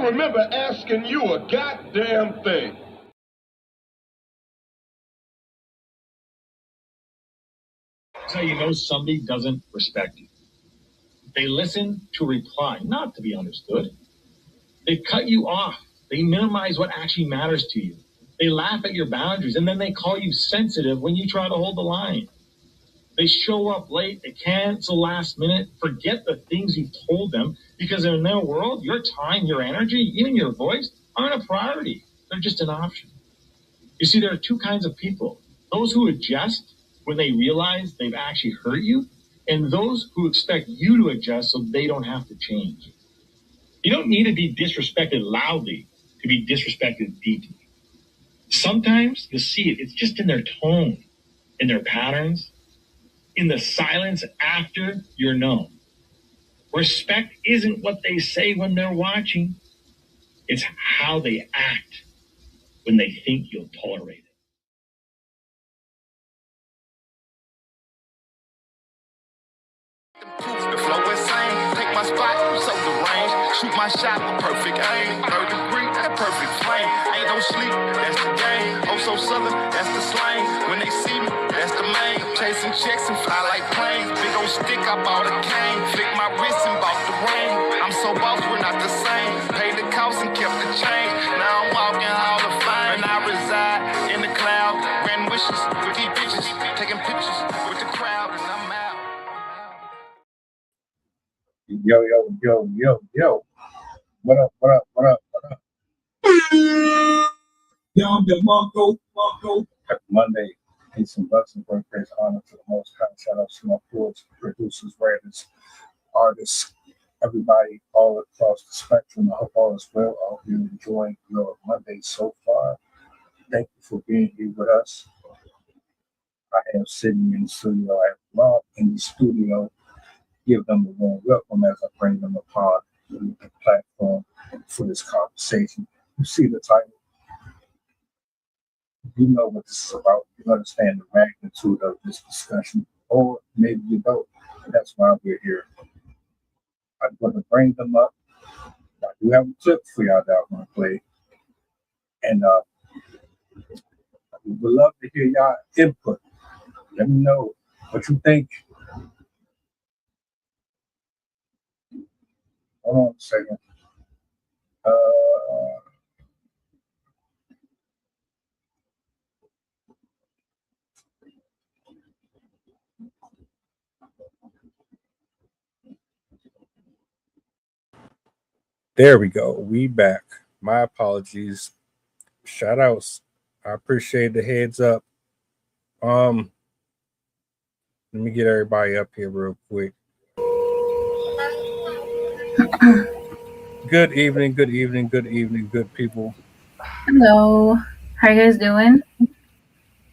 don't remember asking you a goddamn thing. That's how you know somebody doesn't respect you. They listen to reply, not to be understood. They cut you off. They minimize what actually matters to you. They laugh at your boundaries, and then they call you sensitive when you try to hold the line. They show up late, they cancel last minute, forget the things you've told them, because in their world, your time, your energy, even your voice aren't a priority. They're just an option. You see, there are two kinds of people. Those who adjust when they realize they've actually hurt you, and those who expect you to adjust so they don't have to change. You don't need to be disrespected loudly to be disrespected deeply. Sometimes you'll see it. It's just in their tone, in their patterns, in the silence after you're known. Respect isn't what they say when they're watching. It's how they act when they think you'll tolerate it. The flow insane, take my spot, so the range. Shoot my shot with perfect aim. 3rd degree, that perfect flame. Ain't no sleep, that's the game. Oh, so southern, that's the slang. When they see me, that's the main. Chasing checks and fly like planes. Big old stick, I bought a cane. Flick my wrist and bought the ring. I'm so boss, we're not the same. Paid the cost and kept the change. Now I'm walking Hall of Fame. And I reside in the cloud. Grand wishes with these bitches. Taking pictures with the crowd, and I'm out. Yo, yo, yo, yo, yo. What up, what up, what up, what up? Yo, the Marco. Happy Monday. Peace and blessings, praise, honor to the Most High. Shout out to my poets, producers, writers, artists, everybody all across the spectrum. I hope all is well. I hope you're enjoying your Monday so far. Thank you for being here with us. I have sitting in the studio. I have Rob in the studio. Give them a warm welcome as I bring them upon the platform for this conversation. You see the title. You know what this is about. You understand the magnitude of this discussion, or maybe you don't. That's why we're here. I'm going to bring them up. I do have a clip for y'all that I'm going to play. And we would love to hear y'all input. Let me know what you think. Hold on a second. There we go. We back. My apologies. Shout outs. I appreciate the heads up. Let me get everybody up here real quick. Good evening, good evening, good evening, good people. Hello. How you guys doing?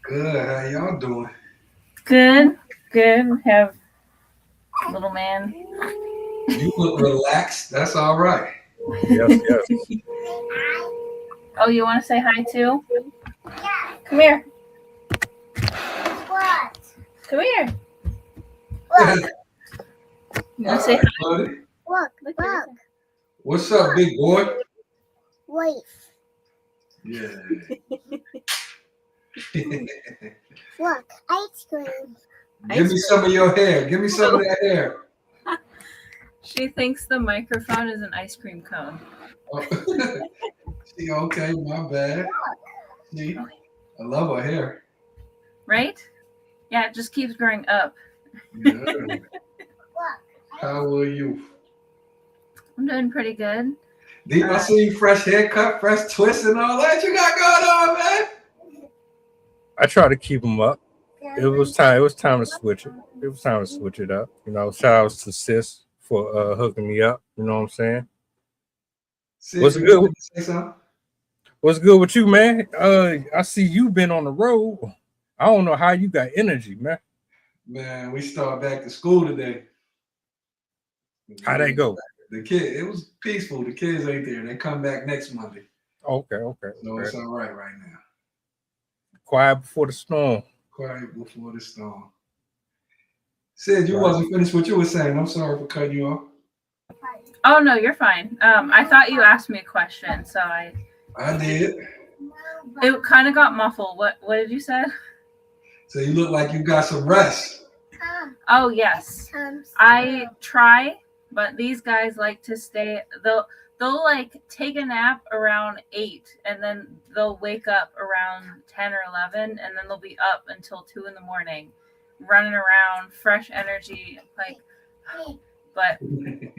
Good. How y'all doing? Good. Have little man. You look relaxed. That's all right. Yes. Oh, you want to say hi too? Come here. What? Come here. Look. You want to say hi? Buddy. Look. What's up, big boy? Wait. Yeah. Look. Ice cream. Give me some of your hair. Give me some of that hair. She thinks the microphone is an ice cream cone. Oh. See, okay, my bad. See, I love her hair. Right? Yeah, it just keeps growing up. Yeah. How are you? I'm doing pretty good. Deep, I see you fresh haircut, fresh twist, and all that you got going on, man. I try to keep them up. It was time to switch it. It was time to switch it up. You know, shout outs to Sis for hooking me up. You know what I'm saying? See, What's good? Say something? What's good with you, man? I see you been on the road. I don't know how you got energy, man. Man, we start back to school today. How'd that go? The kid, it was peaceful. The kids ain't there. They come back next Monday. Okay. So it's all right now. Quiet before the storm. Quiet before the storm. Sid, you wasn't finished what you were saying. I'm sorry for cutting you off. Oh no, you're fine. I thought you asked me a question, so I did. it kind of got muffled. What did you say? So you look like you got some rest. Oh yes, I try, but these guys like to stay. They'll like take a nap around 8, and then they'll wake up around 10 or 11, and then they'll be up until 2 in the morning, running around, fresh energy. Like, but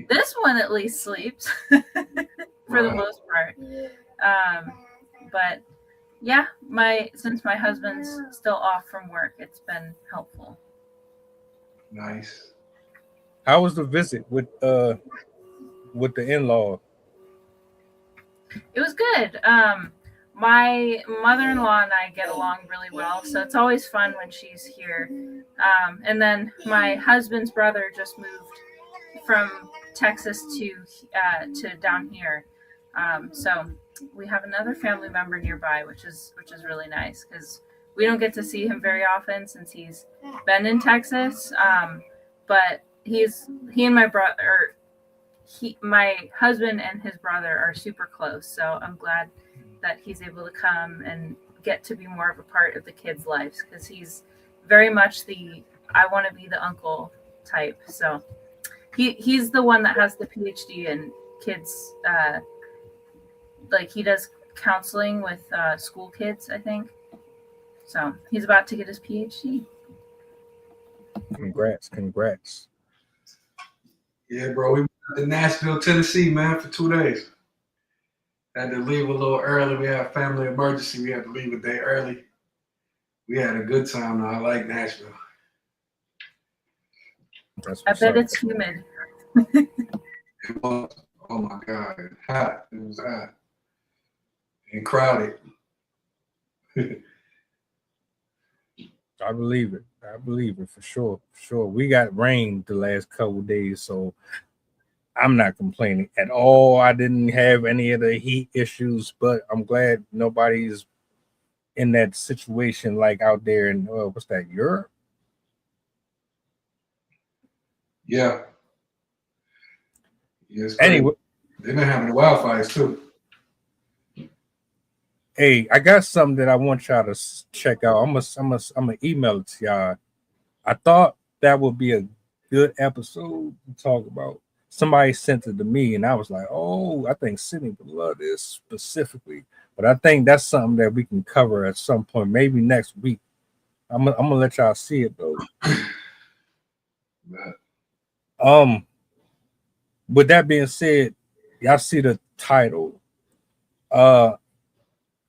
this one at least sleeps for the most part. But yeah, since my husband's still off from work, it's been helpful. Nice. How was the visit with the in-law? It was good. My mother-in-law and I get along really well, so it's always fun when she's here. And then my husband's brother just moved from Texas to down here, so we have another family member nearby, which is really nice because we don't get to see him very often since he's been in Texas. But he and my brother. My husband and his brother are super close, so I'm glad that he's able to come and get to be more of a part of the kids' lives because he's very much the I want to be the uncle type. So he's the one that has the PhD in kids. Like he does counseling with school kids, I think. So he's about to get his PhD. Congrats. Yeah, bro. We went to Nashville, Tennessee, man, for 2 days. Had to leave a little early. We had a family emergency. We had to leave a day early. We had a good time, though. I like Nashville. I bet it's humid. It was. Oh, my God. It was hot. It was hot. And crowded. I believe it for sure. We got rain the last couple of days, so I'm not complaining at all. I didn't have any of the heat issues, but I'm glad nobody's in that situation like out there in what's that, Europe? Yeah. Yes. Anyway, they've been having wildfires too. Hey, I got something that I want y'all to check out. I'm gonna email it to y'all. I thought that would be a good episode to talk about. Somebody sent it to me, and I was like, "Oh, I think Sydney would love this specifically." But I think that's something that we can cover at some point, maybe next week. I'm gonna let y'all see it though. With that being said, y'all see the title.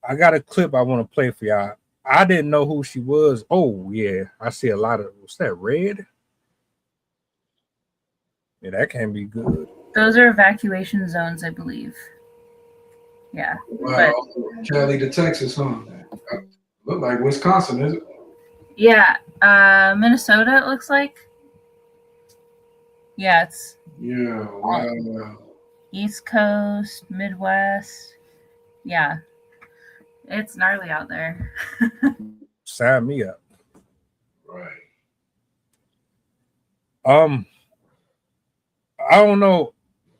I got a clip I want to play for y'all. I didn't know who she was. Oh yeah, I see a lot of. What's that, red? Yeah, that can be good. Those are evacuation zones, I believe. Yeah. Wow, Cali to Texas, huh? Look like Wisconsin, is it? Yeah, Minnesota. It looks like. Yeah, it's. Yeah. Wow. East Coast, Midwest. Yeah, it's gnarly out there. Sign me up. Right. I don't know.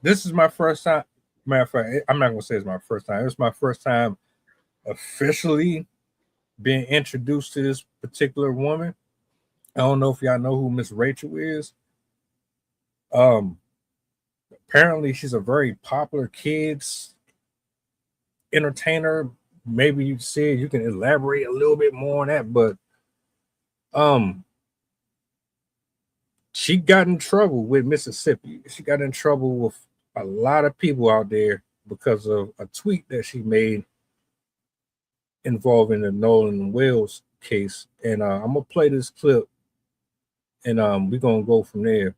This is my first time. Matter of fact, I'm not gonna say it's my first time. It's my first time officially being introduced to this particular woman. I don't know if y'all know who Miss Rachel is. Apparently she's a very popular kids entertainer. Maybe you see you can elaborate a little bit more on that, but she got in trouble with Mississippi. She got in trouble with a lot of people out there because of a tweet that she made involving the Nolan and Wells case. And I'm gonna play this clip, and we're gonna go from there.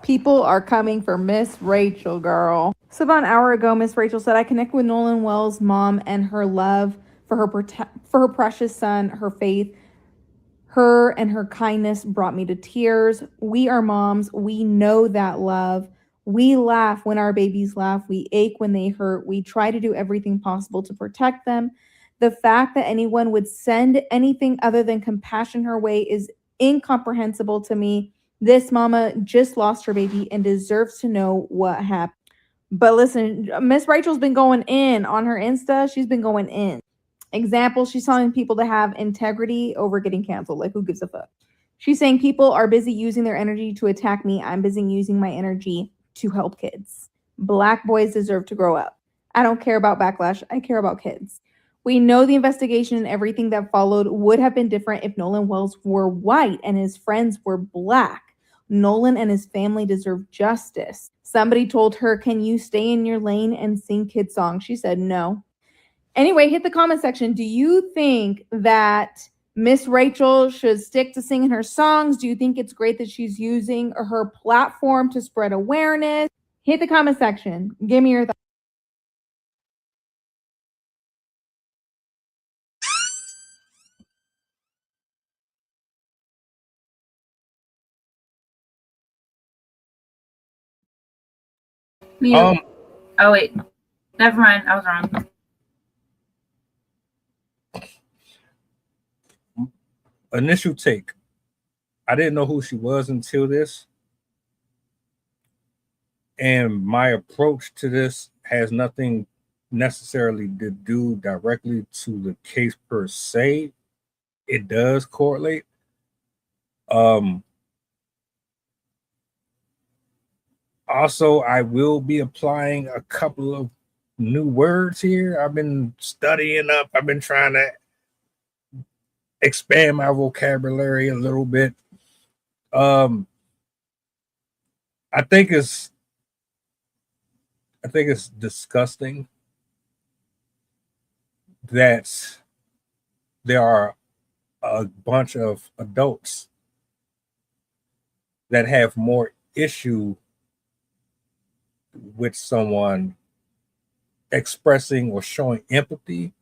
People are coming for Miss Rachel, girl. So about an hour ago, Miss Rachel said, I connect with Nolan Wells' mom and her love for her precious son, her faith. Her and her kindness brought me to tears. We are moms. We know that love. We laugh when our babies laugh. We ache when they hurt. We try to do everything possible to protect them. The fact that anyone would send anything other than compassion her way is incomprehensible to me. This mama just lost her baby and deserves to know what happened. But listen, Miss Rachel's been going in on her Insta. She's been going in. Example, she's telling people to have integrity over getting canceled. Like, who gives a fuck? She's saying people are busy using their energy to attack me. I'm busy using my energy to help kids. Black boys deserve to grow up. I don't care about backlash. I care about kids. We know the investigation and everything that followed would have been different if Nolan Wells were white and his friends were black. Nolan and his family deserve justice. Somebody told her, "Can you stay in your lane and sing kid songs?" She said no. Anyway, hit the comment section. Do you think that Miss Rachel should stick to singing her songs? Do you think it's great that she's using her platform to spread awareness? Hit the comment section. Give me your thoughts. Mute. Oh wait, never mind. I was wrong. Initial take. I didn't know who she was until this. And my approach to this has nothing necessarily to do directly to the case per se. It does correlate. Also, I will be applying a couple of new words here. I've been studying up. I've been trying to expand my vocabulary a little bit. I think it's disgusting that there are a bunch of adults that have more issue with someone expressing or showing empathy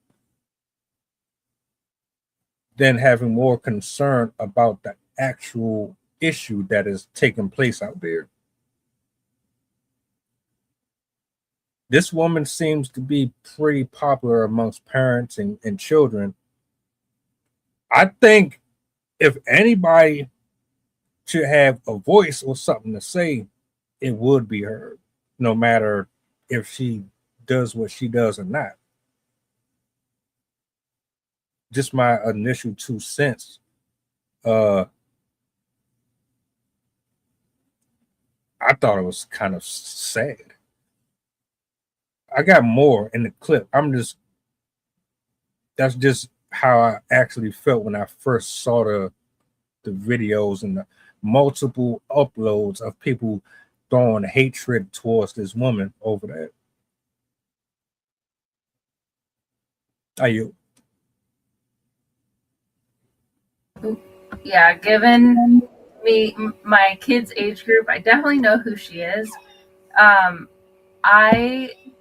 than having more concern about the actual issue that is taking place out there. This woman seems to be pretty popular amongst parents and children. I think if anybody should have a voice or something to say, it would be her, no matter if she does what she does or not. Just my initial 2 cents. I thought it was kind of sad. I got more in the clip. That's just how I actually felt when I first saw the videos and the multiple uploads of people throwing hatred towards this woman over that. Are you? Yeah, given me my kids' age group, I definitely know who she is.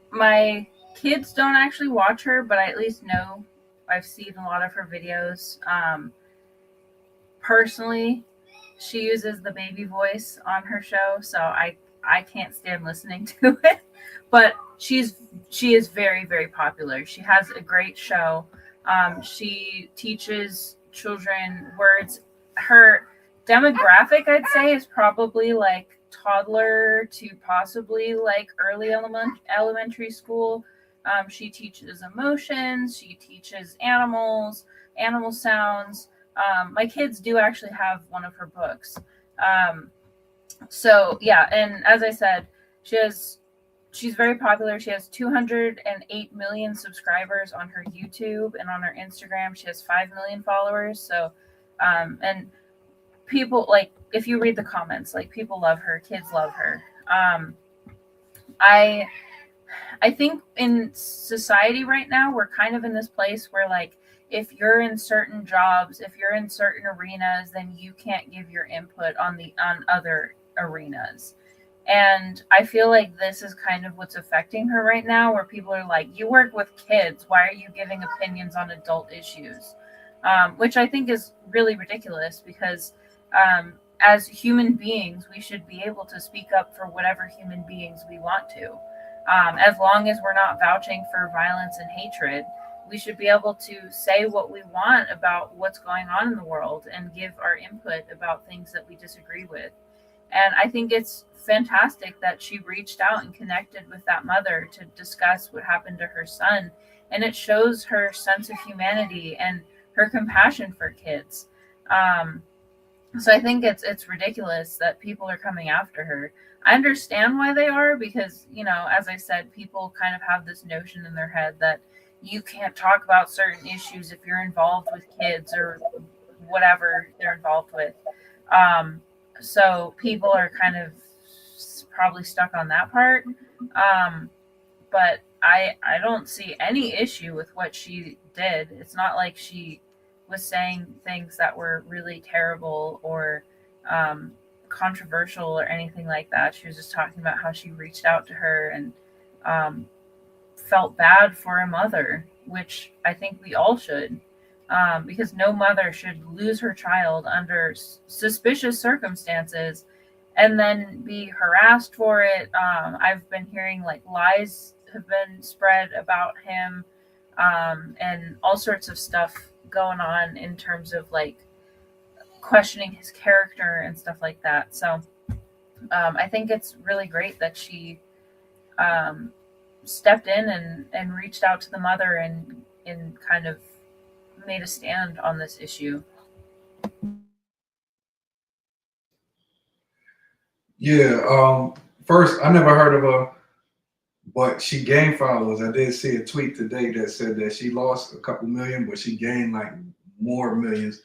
My kids don't actually watch her, but I at least know I've seen a lot of her videos. Personally, she uses the baby voice on her show, so I can't stand listening to it. But she is very, very popular. She has a great show. She teaches children words. Her demographic, I'd say, is probably like toddler to possibly like early elementary school. She teaches emotions. She teaches animal sounds. My kids do actually have one of her books. So yeah, and as I said, she's very popular. She has 208 million subscribers on her YouTube, and on her Instagram she has 5 million followers. So and people, like, if you read the comments, like, people love her, kids love her. I think in society right now we're kind of in this place where, like, if you're in certain jobs, if you're in certain arenas, then you can't give your input on other arenas. And I feel like this is kind of what's affecting her right now, where people are like, you work with kids, why are you giving opinions on adult issues? Which I think is really ridiculous, because as human beings, we should be able to speak up for whatever human beings we want to. As long as we're not vouching for violence and hatred, we should be able to say what we want about what's going on in the world and give our input about things that we disagree with. And I think it's fantastic that she reached out and connected with that mother to discuss what happened to her son. And it shows her sense of humanity and her compassion for kids. So I think it's ridiculous that people are coming after her. I understand why they are, because, as I said, people kind of have this notion in their head that you can't talk about certain issues if you're involved with kids or whatever they're involved with. So people are kind of probably stuck on that part. But I don't see any issue with what she did. It's not like she was saying things that were really terrible or controversial or anything like that. She was just talking about how she reached out to her and felt bad for a mother, which I think we all should, because no mother should lose her child under suspicious circumstances and then be harassed for it. I've been hearing like lies have been spread about him, and all sorts of stuff going on in terms of like questioning his character and stuff like that. So I think it's really great that she stepped in and reached out to the mother and kind of made a stand on this issue. Yeah. First, I never heard of her, but she gained followers. I did see a tweet today that said that she lost a couple million, but she gained like more millions,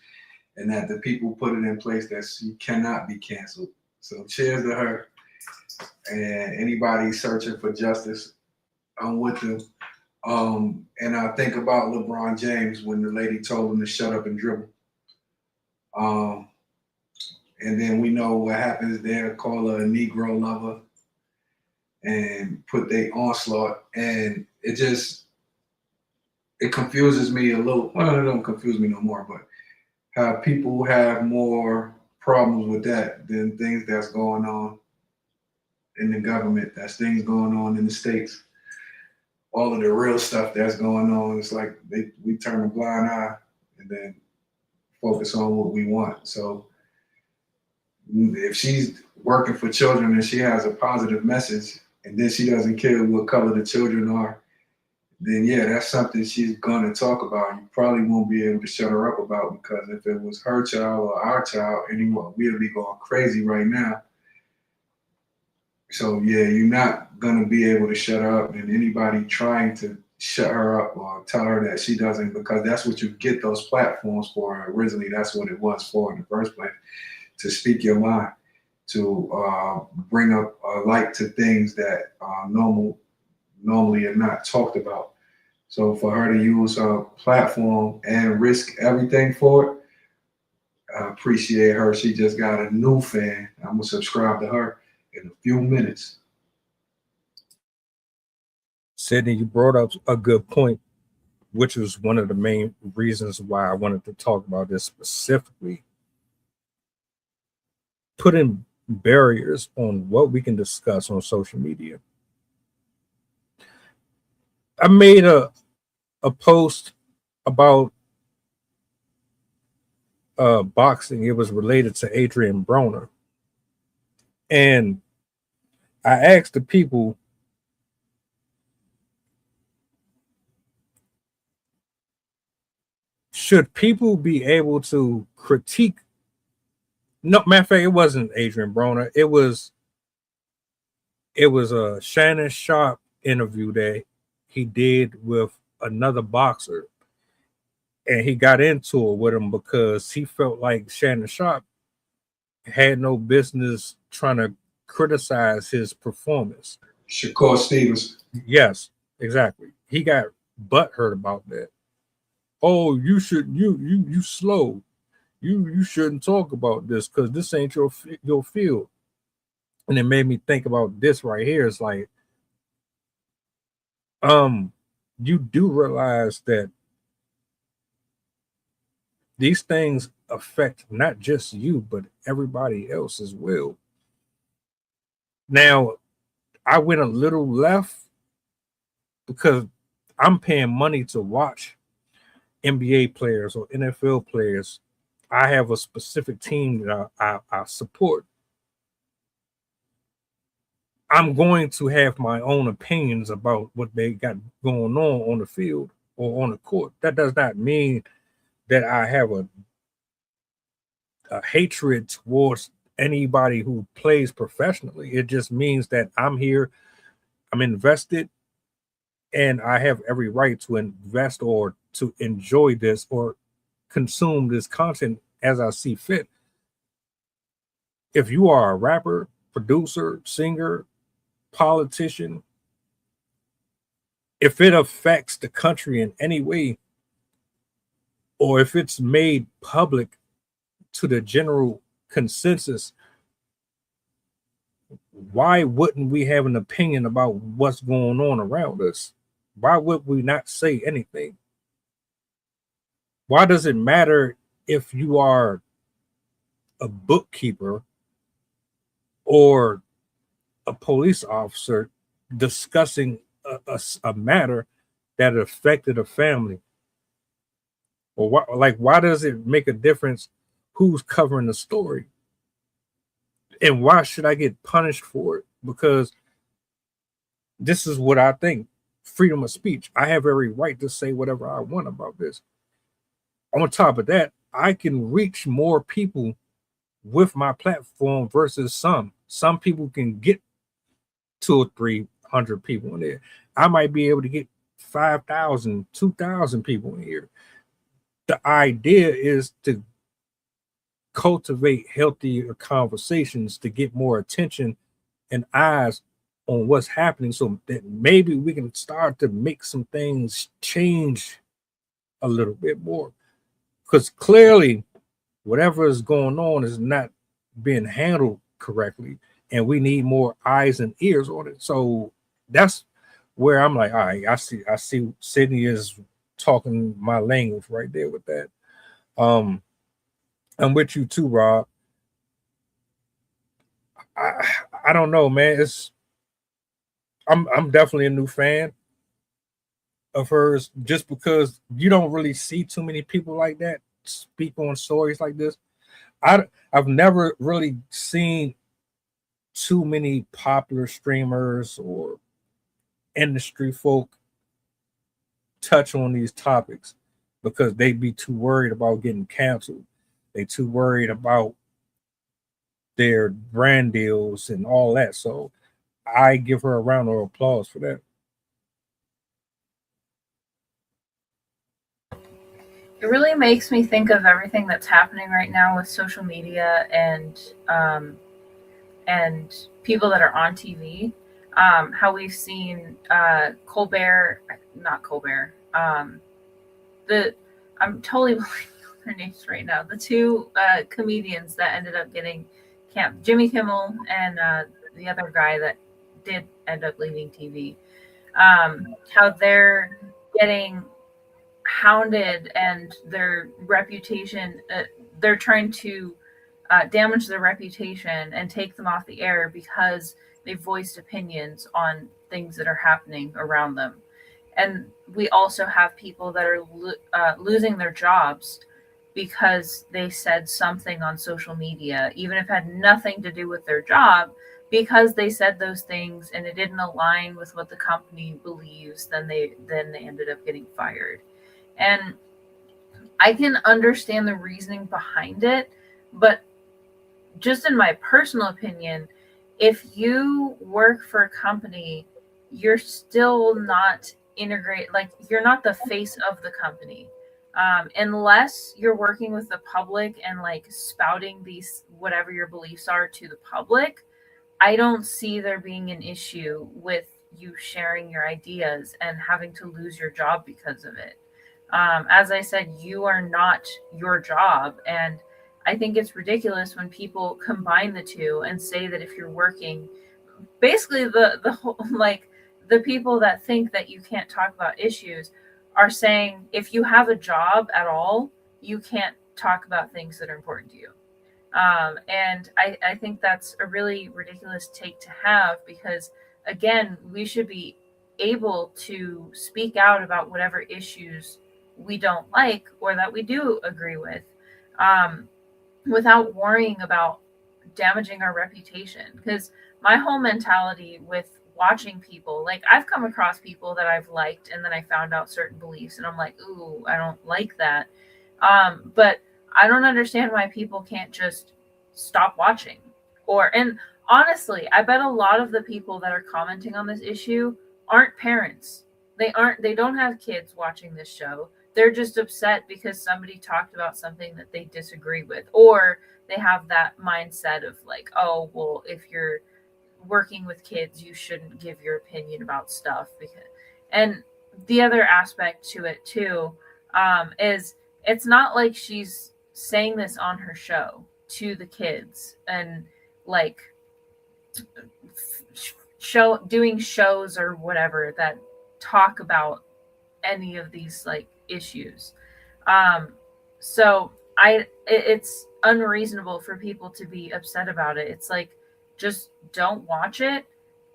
and that the people put it in place that she cannot be canceled. So cheers to her. And anybody searching for justice, I'm with them. And I think about LeBron James when the lady told him to shut up and dribble. And then we know what happens there, call her a Negro lover and put the onslaught. And it confuses me a little. Well, it don't confuse me no more, but how people have more problems with that than things that's going on in the government, that's things going on in the states. All of the real stuff that's going on, it's like we turn a blind eye and then focus on what we want. So if she's working for children and she has a positive message and then she doesn't care what color the children are, then yeah, that's something she's going to talk about. You probably won't be able to shut her up about, because if it was her child or our child anymore, we'd be going crazy right now. So yeah, you're not going to be able to shut her up, and anybody trying to shut her up or tell her that she doesn't, because that's what you get those platforms for. Originally, that's what it was for in the first place, to speak your mind, to bring up light to things that normally are not talked about. So for her to use her platform and risk everything for it, I appreciate her. She just got a new fan. I'm gonna subscribe to her in a few minutes. Sydney, you brought up a good point, which was one of the main reasons why I wanted to talk about this specifically. Putting barriers on what we can discuss on social media. I made a post about boxing. It was related to Adrian Broner. And I asked the people, should people be able to critique? No, matter of fact, it wasn't Adrian Broner. It was a Shannon Sharp interview that he did with another boxer. And he got into it with him because he felt like Shannon Sharp had no business trying to criticize his performance. Shakur Stevens. Yes, exactly. He got butthurt about that. Oh, you slow. You shouldn't talk about this because this ain't your field. And it made me think about this right here. It's like, you do realize that these things affect not just you, but everybody else as well. Now, I went a little left because I'm paying money to watch NBA players or NFL players. I have a specific team that I support. I'm going to have my own opinions about what they got going on the field or on the court. That does not mean that I have a hatred towards anybody who plays professionally. It just means that I'm here, I'm invested, and I have every right to invest or to enjoy this or consume this content as I see fit. If you are a rapper, producer, singer, politician, if it affects the country in any way, or if it's made public to the general consensus, why wouldn't we have an opinion about what's going on around us? Why would we not say anything? Why does it matter if you are a bookkeeper or a police officer discussing a matter that affected a family? Or why does it make a difference who's covering the story? And why should I get punished for it? Because this is what I think. Freedom of speech. I have every right to say whatever I want about this. On top of that, I can reach more people with my platform versus some. Some people can get 200 or 300 people in there. I might be able to get 5,000, 2,000 people in here. The idea is to cultivate healthier conversations to get more attention and eyes on what's happening so that maybe we can start to make some things change a little bit more. Because clearly, whatever is going on is not being handled correctly, and we need more eyes and ears on it. So that's where I'm like, all right, I see Sydney is talking my language right there with that. I'm with you too, Rob. I don't know, man. I'm definitely a new fan of hers just because you don't really see too many people like that speak on stories like this. I've never really seen too many popular streamers or industry folk touch on these topics because they'd be too worried about getting canceled. They too worried about their brand deals and all that. So I give her a round of applause for that. It really makes me think of everything that's happening right now with social media and people that are on TV. How we've seen Colbert, not Colbert. The I'm totally blanking on their names right now. The two comedians that ended up getting camped, Jimmy Kimmel and the other guy that did end up leaving TV. How they're getting hounded and their reputation. They're trying to damage their reputation and take them off the air because they voiced opinions on things that are happening around them. And we also have people that are losing their jobs because they said something on social media, even if it had nothing to do with their job, because they said those things and it didn't align with what the company believes, then they ended up getting fired. And I can understand the reasoning behind it, but just in my personal opinion, if you work for a company, you're still not integrate, like you're not the face of the company, unless you're working with the public and like spouting these whatever your beliefs are to the public. I don't see there being an issue with you sharing your ideas and having to lose your job because of it. As I said, you are not your job. And I think it's ridiculous when people combine the two and say that if you're working, basically the whole, like the people that think that you can't talk about issues are saying if you have a job at all, you can't talk about things that are important to you. And I think that's a really ridiculous take to have because, again, we should be able to speak out about whatever issues we don't like or that we do agree with, without worrying about damaging our reputation. Because my whole mentality with watching people, like I've come across people that I've liked and then I found out certain beliefs and I'm like, ooh, I don't like that. But I don't understand why people can't just stop watching. And honestly, I bet a lot of the people that are commenting on this issue aren't parents. They don't have kids watching this show. They're just upset because somebody talked about something that they disagree with, or they have that mindset of like, oh, well, if you're working with kids, you shouldn't give your opinion about stuff. And the other aspect to it too, is it's not like she's saying this on her show to the kids and like doing shows or whatever that talk about any of these like issues. So it's unreasonable for people to be upset about it. It's like, just don't watch it.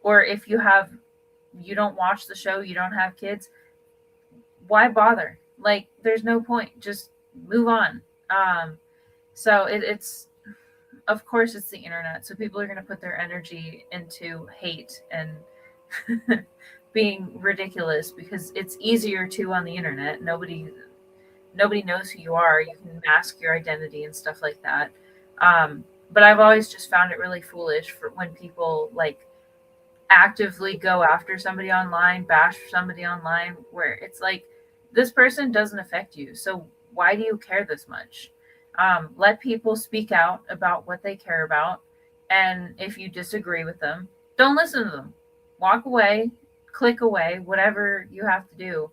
Or if you don't watch the show, you don't have kids, why bother? Like, there's no point. Just move on. So it's, of course, it's the internet. So people are going to put their energy into hate and being ridiculous because it's easier to on the internet. Nobody knows who you are. You can mask your identity and stuff like that. But I've always just found it really foolish for when people like actively go after somebody online, bash somebody online, where it's like, this person doesn't affect you. So why do you care this much? Let people speak out about what they care about. And if you disagree with them, don't listen to them. Walk away, click away, whatever you have to do.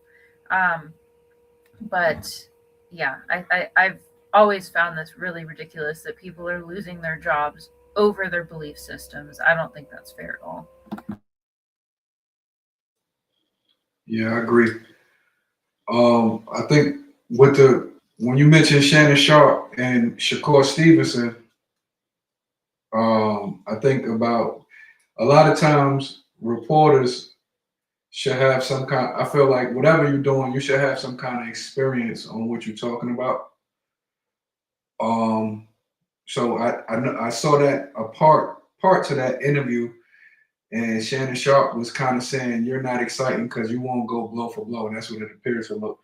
But yeah, I've always found this really ridiculous that people are losing their jobs over their belief systems. I don't think that's fair at all. Yeah, I agree. I think when you mentioned Shannon Sharp and Shakur Stevenson, I think about a lot of times reporters should have some kind. I feel like whatever you're doing, you should have some kind of experience on what you're talking about. So I saw that a part to that interview, and Shannon Sharp was kind of saying you're not exciting because you won't go blow for blow, and that's what it appears to look.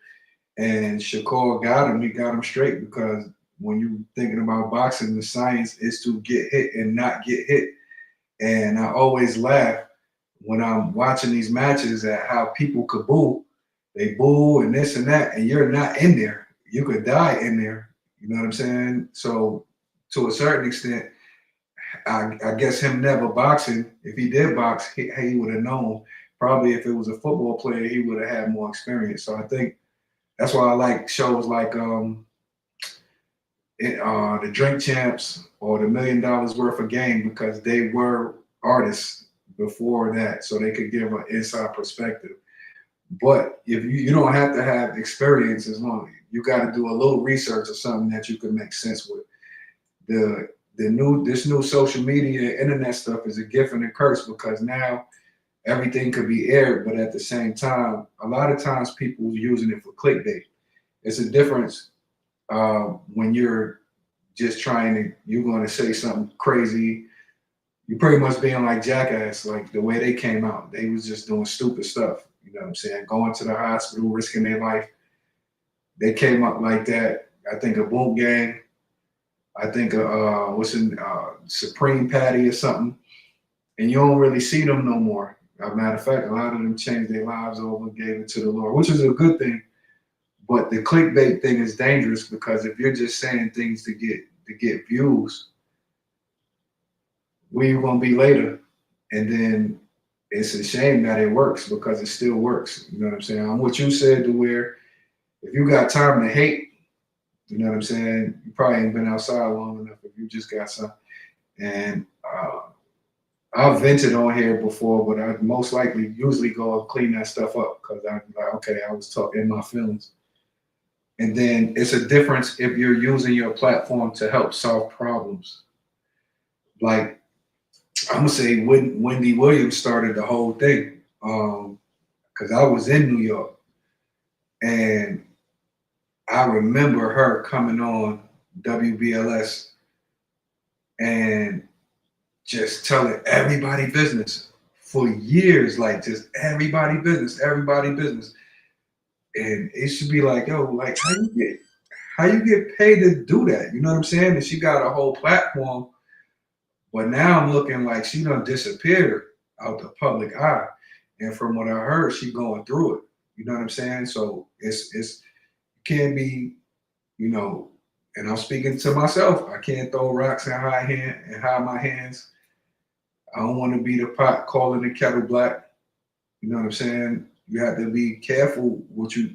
And Shakur got him. He got him straight because when you're thinking about boxing, the science is to get hit and not get hit. And I always laugh when I'm watching these matches at how people could boo. They boo and this and that, and you're not in there. You could die in there. You know what I'm saying? So to a certain extent, I guess him never boxing, if he did box, he would have known. Probably if it was a football player, he would have had more experience. So I think that's why I like shows like the Drink Champs or the $1 Million Worth of Game, because they were artists before that, so they could give an inside perspective. But if you don't have to have experience, as long as you got to do a little research or something that you can make sense with. This new social media internet stuff is a gift and a curse, because now everything could be aired, but at the same time, a lot of times people are using it for clickbait. It's a difference when you're just you're going to say something crazy. You're pretty much being like Jackass, like the way they came out. They was just doing stupid stuff. You know what I'm saying? Going to the hospital, risking their life. They came up like that. I think a Boom Gang. I think Supreme Patty or something. And you don't really see them no more. As a matter of fact, a lot of them changed their lives over and gave it to the Lord, which is a good thing. But the clickbait thing is dangerous, because if you're just saying things to get views, where you gonna be later? And then it's a shame that it works, because it still works. You know what I'm saying? What you said, to where if you got time to hate, you know what I'm saying, you probably ain't been outside long enough if you just got some. And I've vented on here before, but I most likely usually go and clean that stuff up, because I'm like, okay, I was talking in my feelings. And then it's a difference if you're using your platform to help solve problems. Like, I'm gonna say Wendy Williams started the whole thing. because I was in New York, and I remember her coming on WBLS and just telling everybody business for years, like just everybody business. And it should be like, yo, like how you get paid to do that? You know what I'm saying? And she got a whole platform, but now I'm looking like she done disappeared out the public eye. And from what I heard, she going through it. You know what I'm saying? So it's can be, you know, and I'm speaking to myself. I can't throw rocks and hide my hands. I don't want to be the pot calling the kettle black. You know what I'm saying? You have to be careful what you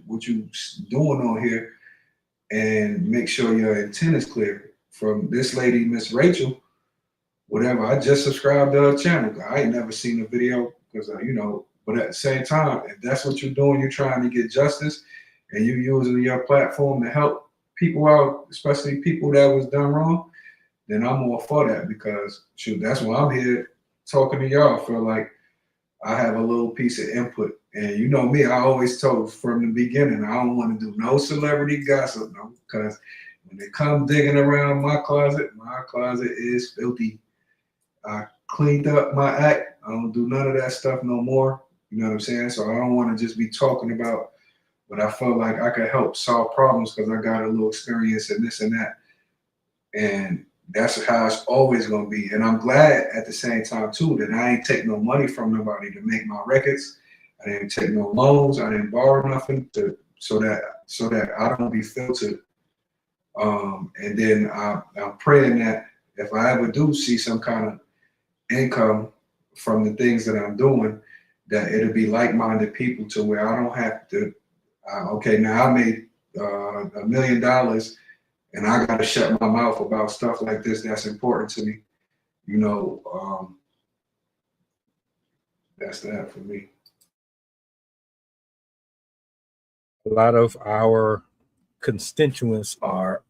doing on here and make sure your intent is clear. From this lady, Miss Rachel, whatever, I just subscribed to her channel. I ain't never seen the video because, you know, but at the same time, if that's what you're doing, you're trying to get justice and you're using your platform to help people out, especially people that was done wrong, then I'm all for that because, shoot, that's why I'm here talking to y'all. I feel like I have a little piece of input. And you know me, I always told from the beginning, I don't want to do no celebrity gossip, no, because when they come digging around my closet is filthy. I cleaned up my act. I don't do none of that stuff no more. You know what I'm saying? So I don't want to just be talking about, but I felt like I could help solve problems because I got a little experience in this and that. And that's how it's always going to be. And I'm glad at the same time, too, that I ain't take no money from nobody to make my records. I didn't take no loans. I didn't borrow nothing so that I don't be filtered. And then I'm praying that if I ever do see some kind of income from the things that I'm doing, that it'll be like-minded people to where I don't have to, okay, now I made $1 million and I got to shut my mouth about stuff like this that's important to me. You know, that's that for me. A lot of our constituents are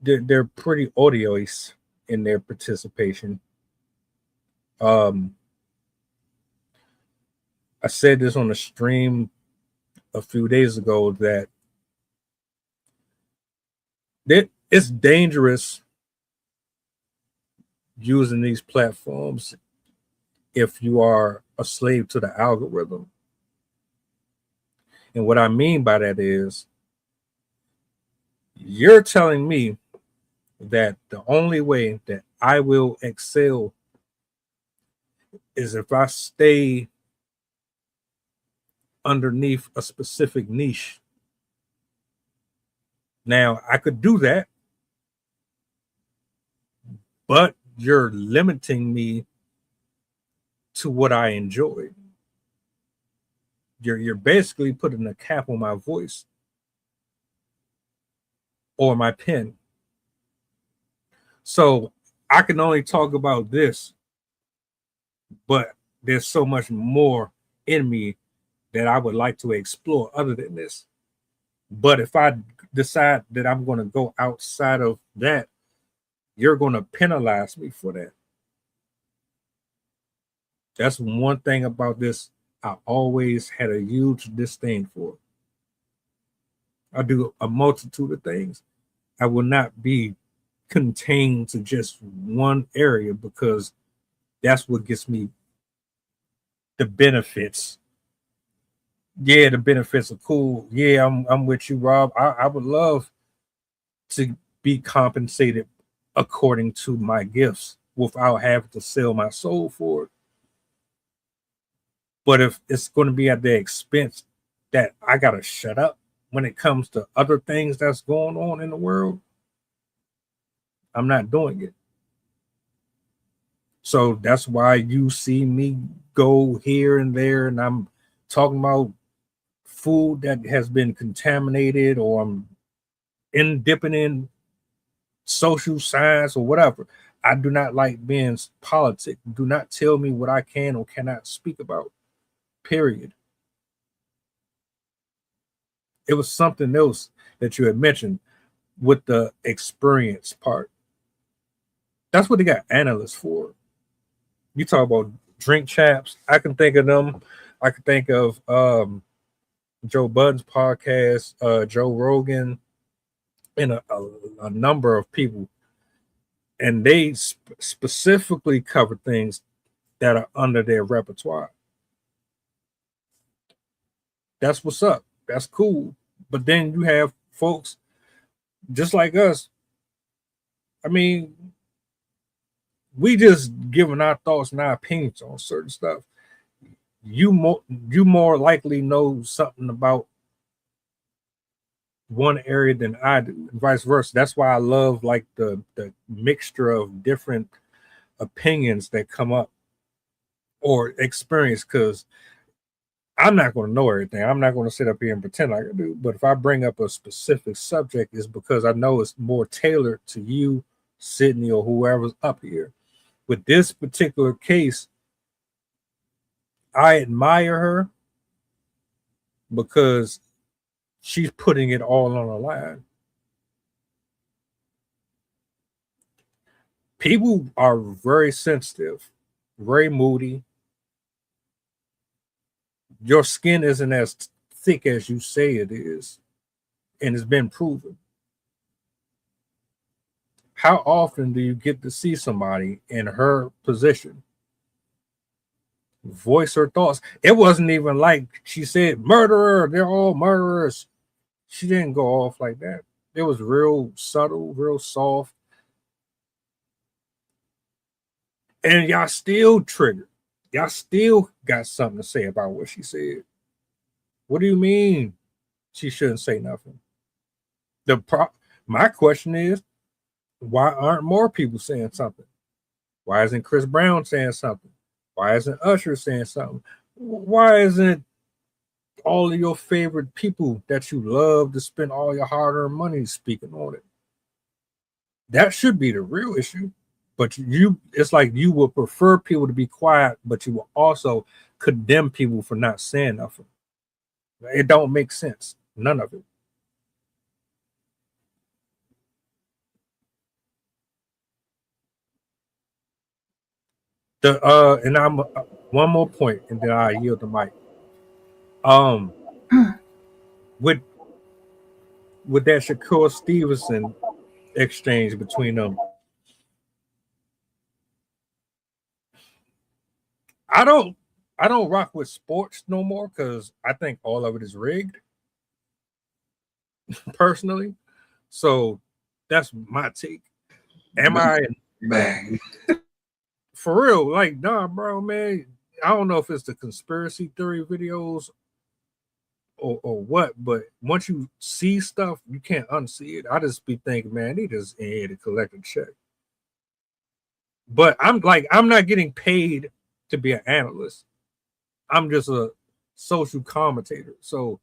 they're pretty odious in their participation. I said this on a stream a few days ago that it's dangerous using these platforms if you are a slave to the algorithm. And what I mean by that is you're telling me that the only way that I will excel is if I stay underneath a specific niche. Now, I could do that, but you're limiting me to what I enjoy. You're basically putting a cap on my voice or my pen. So I can only talk about this, but there's so much more in me that I would like to explore other than this. But if I decide that I'm going to go outside of that, you're going to penalize me for that. That's one thing about this I always had a huge disdain for. I do a multitude of things. I will not be contained to just one area because that's what gets me the benefits. Yeah, the benefits are cool. Yeah, I'm with you, Rob. I would love to be compensated according to my gifts without having to sell my soul for it. But if it's going to be at the expense that I got to shut up when it comes to other things that's going on in the world, I'm not doing it. So that's why you see me go here and there and I'm talking about food that has been contaminated, or I'm dipping in social science or whatever. I do not like being politic. Do not tell me what I can or cannot speak about. Period. It was something else that you had mentioned with the experience part. That's what they got analysts for. You talk about drink chaps. I can think of them. I can think of Joe Budden's podcast, Joe Rogan, and a number of people, and they specifically cover things that are under their repertoire. That's what's up. That's cool. But then you have folks just like us. I mean, we just giving our thoughts and our opinions on certain stuff. You more likely know something about one area than I do, and vice versa. That's why I love like the mixture of different opinions that come up or experience, because I'm not going to know everything. I'm not going to sit up here and pretend like I do. But if I bring up a specific subject, it's because I know it's more tailored to you, Sydney, or whoever's up here. With this particular case, I admire her because she's putting it all on the line. People are very sensitive, very moody. Your skin isn't as thick as you say it is, and it's been proven. How often do you get to see somebody in her position voice her thoughts? It wasn't even like she said, murderer, they're all murderers. She didn't go off like that. It was real subtle, real soft. And y'all still triggered. Y'all still got something to say about what she said. What do you mean she shouldn't say nothing? My question is, why aren't more people saying something? Why isn't Chris Brown saying something? Why isn't Usher saying something? Why isn't all of your favorite people that you love to spend all your hard-earned money speaking on it? That should be the real issue. But it's like you would prefer people to be quiet, but you will also condemn people for not saying nothing. It don't make sense. None of it. And I'm one more point, and then I yield the mic. With that Shakur Stevenson exchange between them, I don't rock with sports no more because I think all of it is rigged, personally. So that's my take. Am I bang? For real? Like, nah, bro, man. I don't know if it's the conspiracy theory videos or what, but once you see stuff, you can't unsee it. I just be thinking, man, they just in here to collect a check. But I'm not getting paid to be an analyst. I'm just a social commentator. So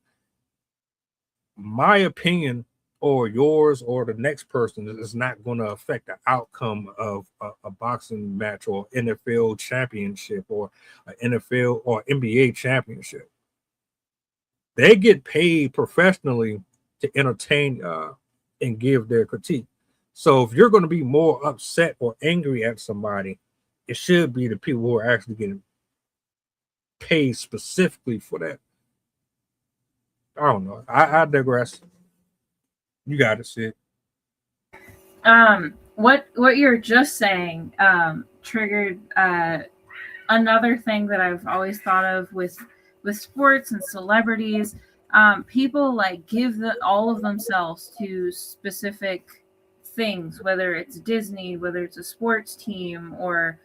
my opinion or yours or the next person is not going to affect the outcome of a boxing match or NFL championship or an NFL or NBA championship. They get paid professionally to entertain and give their critique. So if you're going to be more upset or angry at somebody, it should be the people who are actually getting paid specifically for that. I don't know. I digress. You got to see it. What you're just saying triggered another thing that I've always thought of with sports and celebrities. People like give all of themselves to specific things, whether it's Disney, whether it's a sports team, or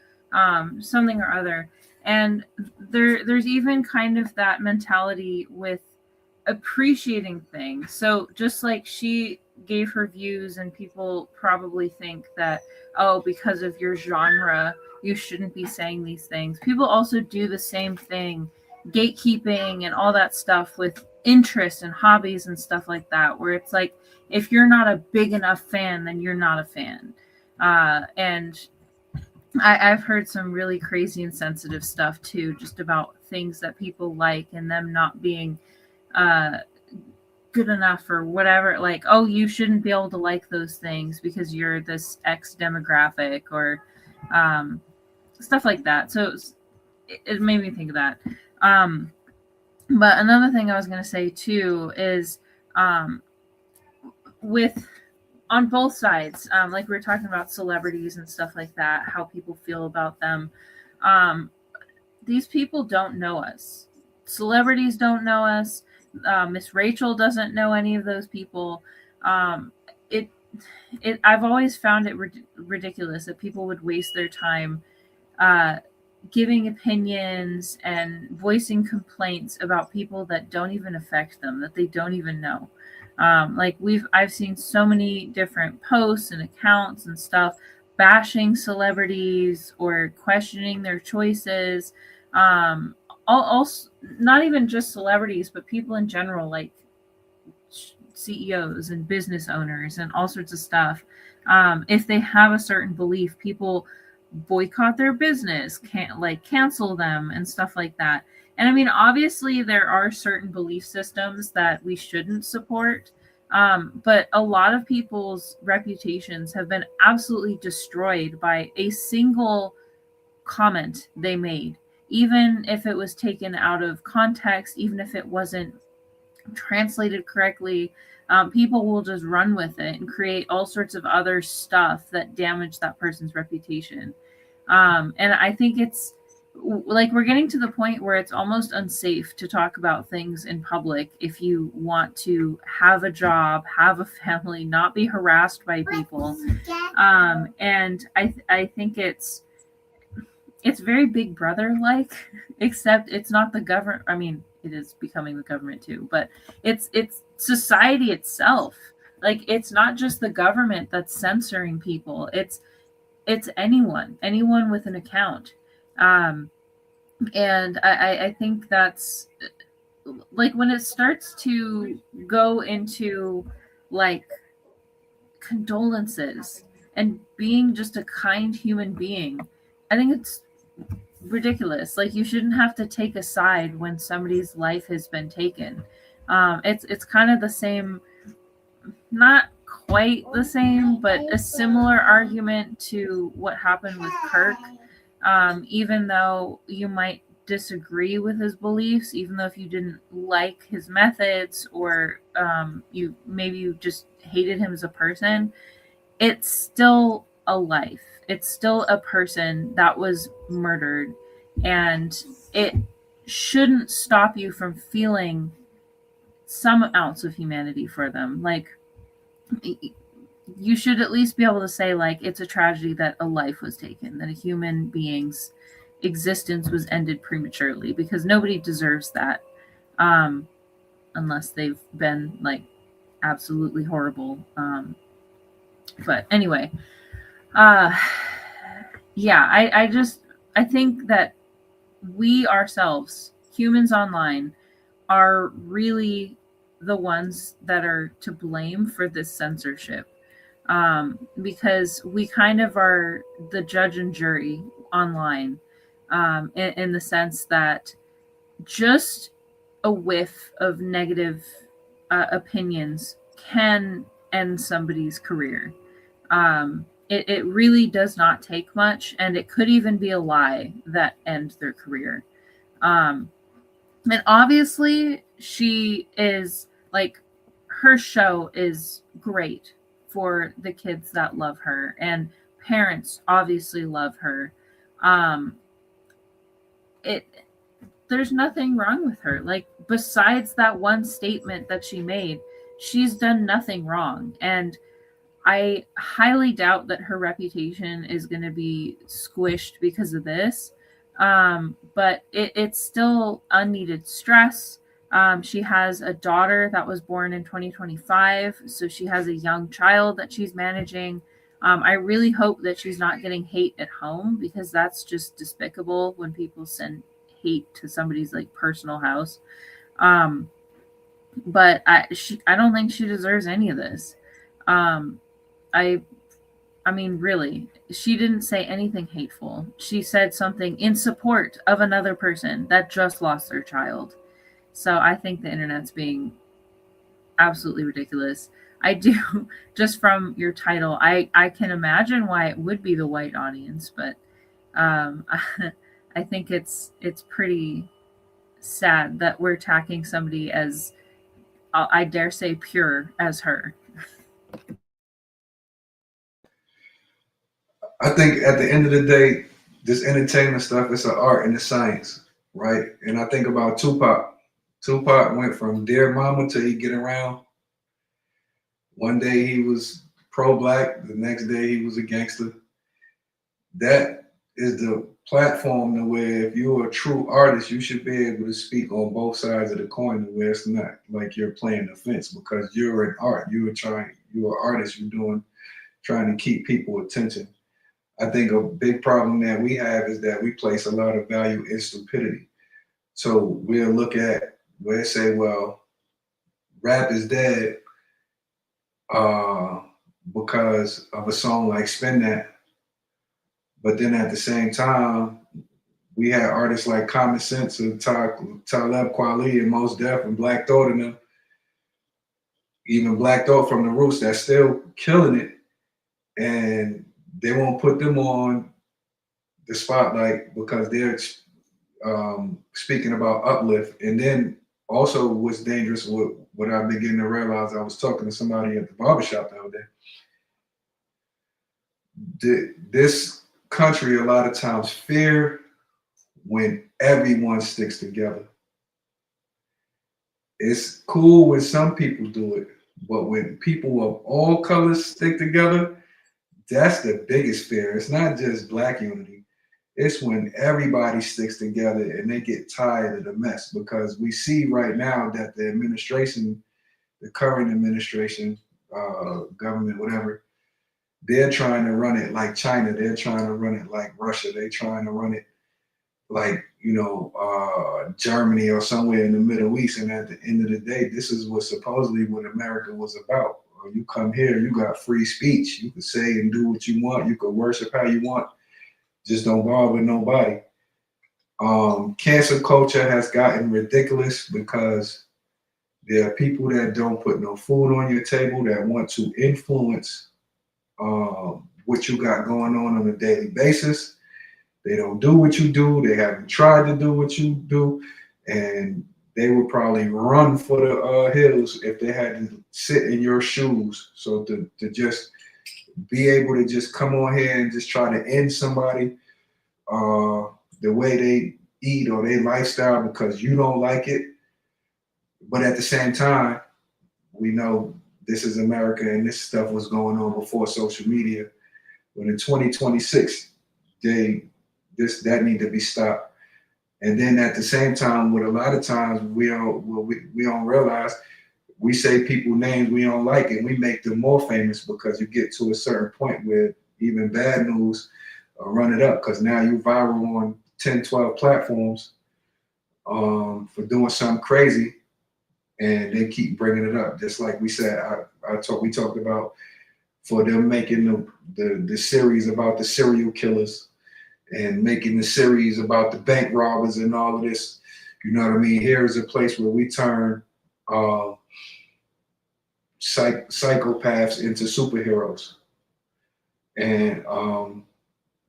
something or other. And there's even kind of that mentality with appreciating things. So just like she gave her views, and people probably think that, oh, because of your genre, you shouldn't be saying these things. People also do the same thing, gatekeeping and all that stuff with interests and hobbies and stuff like that, where it's like, if you're not a big enough fan, then you're not a fan. And I've heard some really crazy and sensitive stuff too, just about things that people like and them not being good enough or whatever. Like, oh, you shouldn't be able to like those things because you're this X demographic, or stuff like that. So it made me think of that. But another thing I was going to say too is with on both sides, like we were talking about celebrities and stuff like that, how people feel about them. These people don't know us. Celebrities don't know us. Miss Rachel doesn't know any of those people. It I've always found it ridiculous that people would waste their time giving opinions and voicing complaints about people that don't even affect them, that they don't even know. Like I've seen so many different posts and accounts and stuff bashing celebrities or questioning their choices. Also, not even just celebrities, but people in general, like CEOs and business owners and all sorts of stuff. If they have a certain belief, people boycott their business, can't like cancel them and stuff like that. And I mean, obviously, there are certain belief systems that we shouldn't support. But a lot of people's reputations have been absolutely destroyed by a single comment they made, even if it was taken out of context, even if it wasn't translated correctly. People will just run with it and create all sorts of other stuff that damage that person's reputation. And I think it's like we're getting to the point where it's almost unsafe to talk about things in public if you want to have a job, have a family, not be harassed by people. And I think it's very Big Brother like, except it's not the government. I mean, it is becoming the government too, but it's society itself. Like, it's not just the government that's censoring people. It's anyone with an account. And I think that's like when it starts to go into like condolences and being just a kind human being, I think it's ridiculous. Like, you shouldn't have to take a side when somebody's life has been taken. It's kind of the same, not quite the same, but a similar argument to what happened with Kirk. Even though you might disagree with his beliefs, even though if you didn't like his methods, or you just hated him as a person, it's still a life. It's still a person that was murdered, and it shouldn't stop you from feeling some ounce of humanity for them. Like, you should at least be able to say, like, it's a tragedy that a life was taken, that a human being's existence was ended prematurely, because nobody deserves that, unless they've been like absolutely horrible. But anyway, yeah, I think that we ourselves, humans online, are really the ones that are to blame for this censorship, because we kind of are the judge and jury online, in the sense that just a whiff of negative opinions can end somebody's career. It really does not take much, and it could even be a lie that ends their career. And obviously, she is like, her show is great for the kids that love her, and parents obviously love her. There's nothing wrong with her. Like, besides that one statement that she made, she's done nothing wrong. And I highly doubt that her reputation is going to be squished because of this. But it's still unneeded stress. She has a daughter that was born in 2025, so she has a young child that she's managing. I really hope that she's not getting hate at home, because that's just despicable when people send hate to somebody's like personal house. But I don't think she deserves any of this. I mean, really, she didn't say anything hateful. She said something in support of another person that just lost their child. So I think the internet's being absolutely ridiculous. I do, just from your title, I can imagine why it would be the white audience, but I think it's pretty sad that we're attacking somebody as I dare say pure as her. I think at the end of the day, this entertainment stuff is an art and a science, right? And I think about Tupac. Tupac went from Dear Mama till he get around. One day he was pro-black, the next day he was a gangster. That is the platform to where if you're a true artist, you should be able to speak on both sides of the coin to where it's not like you're playing the fence because you're an art. You're an artist, trying to keep people attention. I think a big problem that we have is that we place a lot of value in stupidity. So we'll say, well, rap is dead because of a song like Spin That. But then at the same time, we had artists like Common Sense and Talib Kweli and Mos Def and Black Thought and them, even Black Thought from the Roots that's still killing it. And they won't put them on the spotlight because they're speaking about uplift. And then also what's dangerous, what I began to realize, I was talking to somebody at the barbershop the other day. This country a lot of times fear when everyone sticks together. It's cool when some people do it, but when people of all colors stick together, that's the biggest fear. It's not just Black unity. It's when everybody sticks together and they get tired of the mess because we see right now that the current administration, government, whatever, they're trying to run it like China. They're trying to run it like Russia. They're trying to run it like, Germany or somewhere in the Middle East. And at the end of the day, this is what America was about. You come here, you got free speech. You can say and do what you want. You can worship how you want. Just don't bother nobody. Cancel culture has gotten ridiculous because there are people that don't put no food on your table that want to influence what you got going on a daily basis. They don't do what you do. They haven't tried to do what you do. And they would probably run for the hills if they had to sit in your shoes. So to just be able to just come on here and just try to end somebody, the way they eat or their lifestyle because you don't like it. But at the same time, we know this is America and this stuff was going on before social media. But in 2026, that need to be stopped. And then at the same time, what a lot of times we don't realize, we say people names we don't like and we make them more famous because you get to a certain point where even bad news run it up because now you viral on 10, 12 platforms for doing something crazy and they keep bringing it up. Just like we said, we talked about for them making the series about the serial killers and making the series about the bank robbers and all of this. You know what I mean? Here's a place where we turn psychopaths into superheroes. And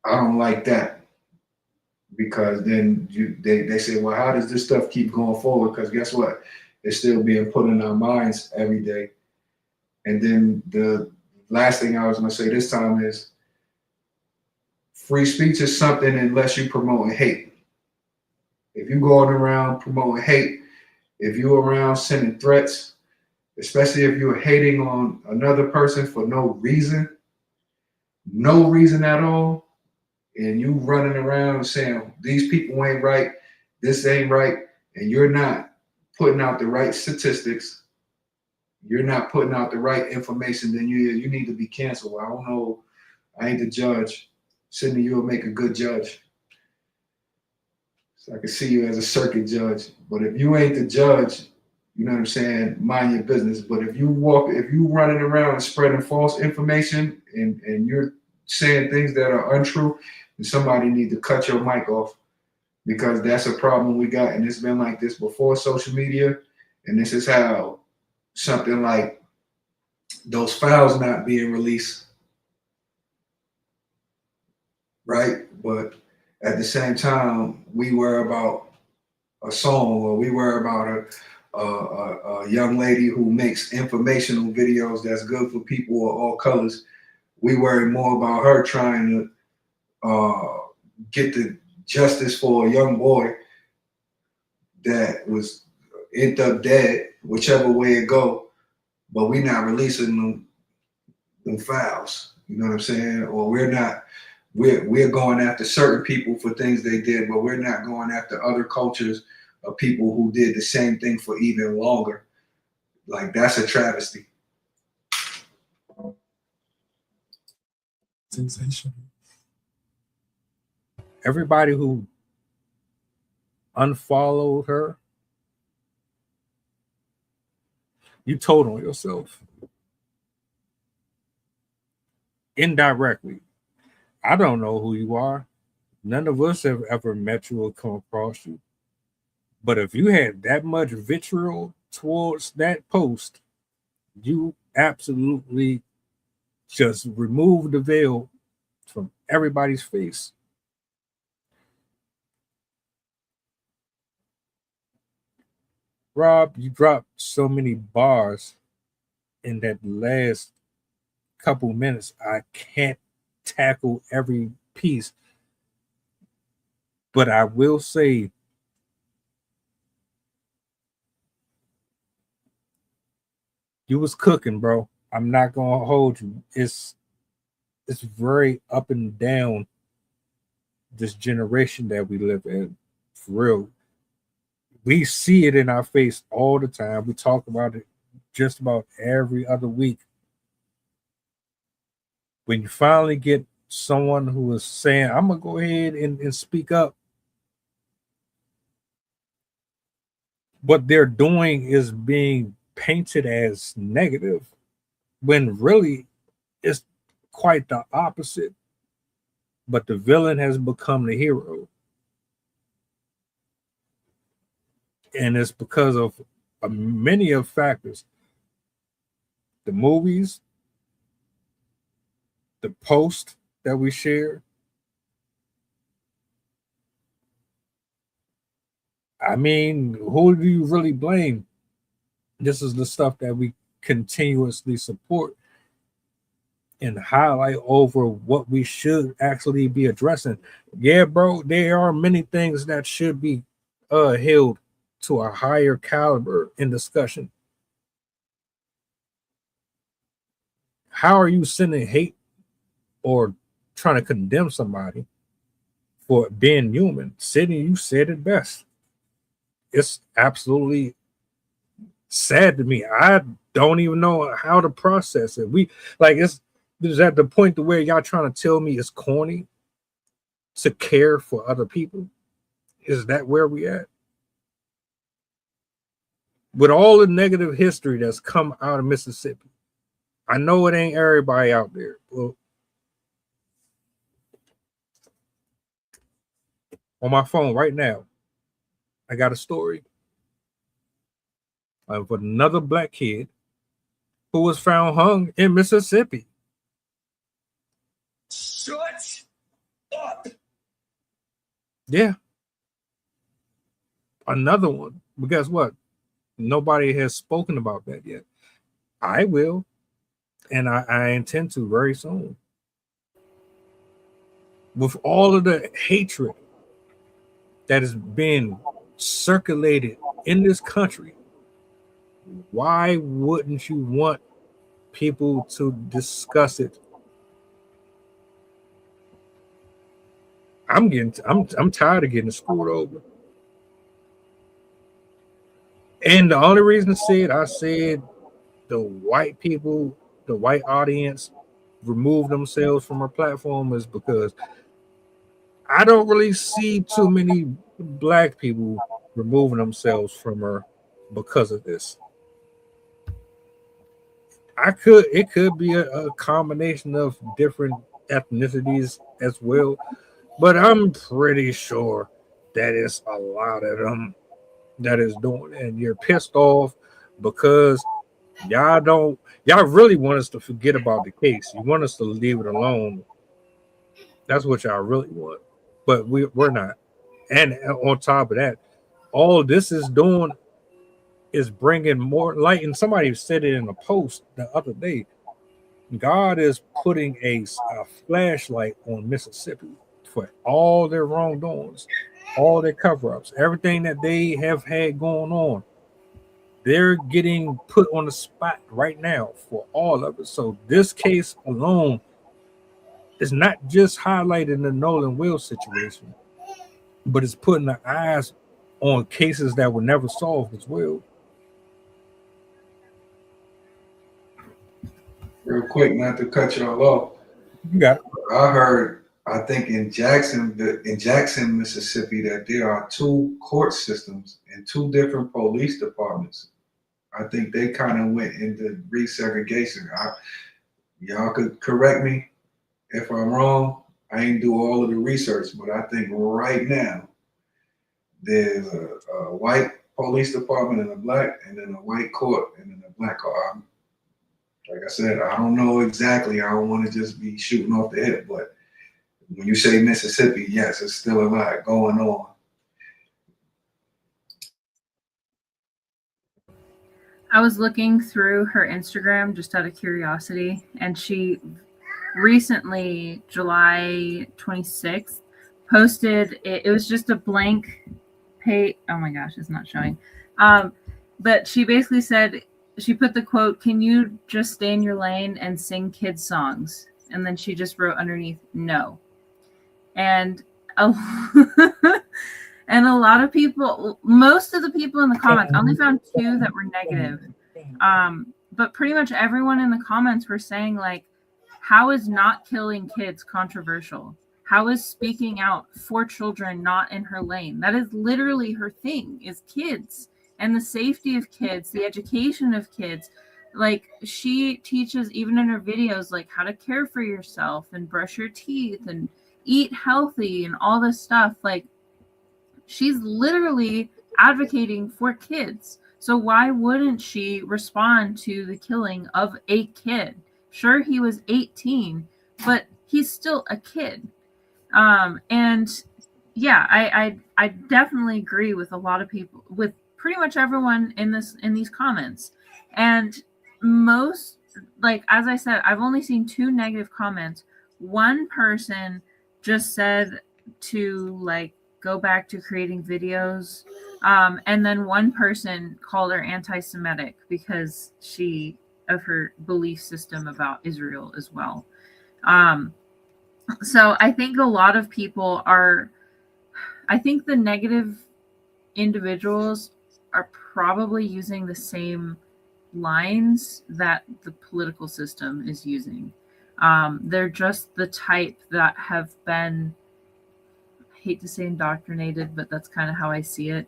I don't like that because then they say, well, how does this stuff keep going forward? Because guess what? It's still being put in our minds every day. And then the last thing I was going to say this time is free speech is something unless you promote hate. If you're going around promoting hate, if you're around sending threats, especially if you're hating on another person for no reason at all, and you running around saying these people ain't right, this ain't right, and you're not putting out the right statistics, you're not putting out the right information, then you need to be canceled. I don't know. I ain't the judge. Sydney, you'll make a good judge. So I can see you as a circuit judge. But if you ain't the judge, you know what I'm saying, mind your business. But if you running around and spreading false information and you're saying things that are untrue, then somebody need to cut your mic off because that's a problem we got. And it's been like this before social media. And this is how something like those files not being released, right? But at the same time, we worry about a song, or we worry about a young lady who makes informational videos that's good for people of all colors. We worry more about her trying to get the justice for a young boy that was ended up dead, whichever way it go. But we're not releasing them files. You know what I'm saying? Or we're going after certain people for things they did, but we're not going after other cultures of people who did the same thing for even longer. Like, that's a travesty. Sensational. Everybody who unfollowed her, you told on yourself indirectly. I don't know who you are. None of us have ever met you or come across you. But if you had that much vitriol towards that post, you absolutely just remove the veil from everybody's face. Rob, you dropped so many bars in that last couple minutes. I can't tackle every piece, but I will say you was cooking, bro. I'm not gonna hold you. It's very up and down, this generation that we live in. For real. We see it in our face all the time. We talk about it just about every other week. When you finally get someone who is saying, I'm gonna go ahead and speak up, what they're doing is being painted as negative, when really it's quite the opposite. But the villain has become the hero. And it's because of many of factors. The movies, the post that we share. I mean, who do you really blame? This is the stuff that we continuously support and highlight over what we should actually be addressing. Yeah, bro, there are many things that should be held to a higher caliber in discussion. How are you sending hate or trying to condemn somebody for being human? Sydney, you said it best. It's absolutely sad to me. I don't even know how to process it. It's at the point to where y'all trying to tell me it's corny to care for other people. Is that where we at? With all the negative history that's come out of Mississippi, I know it ain't everybody out there. Well, on my phone right now, I got a story of another black kid who was found hung in Mississippi. Shut up. Yeah. Another one. But guess what? Nobody has spoken about that yet. I will. And I intend to very soon. With all of the hatred that is being circulated in this country, why wouldn't you want people to discuss it? I'm tired of getting screwed over. And the only reason I said the white people, the white audience remove themselves from our platform is because I don't really see too many black people removing themselves from her because of this. It could be a combination of different ethnicities as well, but I'm pretty sure that it's a lot of them that is doing it. And you're pissed off because y'all really want us to forget about the case. You want us to leave it alone. That's what y'all really want. but we're not. And on top of that, all this is doing is bringing more light. And somebody said it in a post the other day. God is putting a flashlight on Mississippi for all their wrongdoings, all their cover-ups, everything that they have had going on. They're getting put on the spot right now for all of it. So this case alone is not just highlighting the Nolan Will situation, but it's putting the eyes on cases that were never solved as well. Real quick, not to cut y'all off. You got it. I heard, I think in Jackson, Mississippi, that there are two court systems and two different police departments. I think they kind of went into resegregation. Y'all could correct me if I'm wrong. I ain't do all of the research, but I think right now there's a white police department and a black, and then a white court and then a black court. Like I said, I don't know exactly. I don't want to just be shooting off the hip, but when you say Mississippi, yes, it's still a lot going on. I was looking through her Instagram just out of curiosity, and she recently, July 26th, posted it was just a blank page. Oh my gosh, it's not showing. But she basically said, she put the quote, "Can you just stay in your lane and sing kids songs?" And then she just wrote underneath, "No." And and a lot of people, most of the people in the comments, I only found 2 that were negative. But pretty much everyone in the comments were saying, like, how is not killing kids controversial? How is speaking out for children not in her lane? That is literally her thing, is kids and the safety of kids, the education of kids. Like, she teaches, even in her videos, like how to care for yourself and brush your teeth and eat healthy and all this stuff. Like, she's literally advocating for kids. So why wouldn't she respond to the killing of a kid? Sure, he was 18, but he's still a kid. And yeah, I definitely agree with a lot of people, with pretty much everyone in these comments. And most, like, as I said, I've only seen 2 negative comments. One person just said to, like, go back to creating videos. And then one person called her anti-Semitic because of her belief system about Israel as well. So I think a lot of people I think the negative individuals are probably using the same lines that the political system is using. They're just the type that have been, I hate to say indoctrinated, but that's kind of how I see it.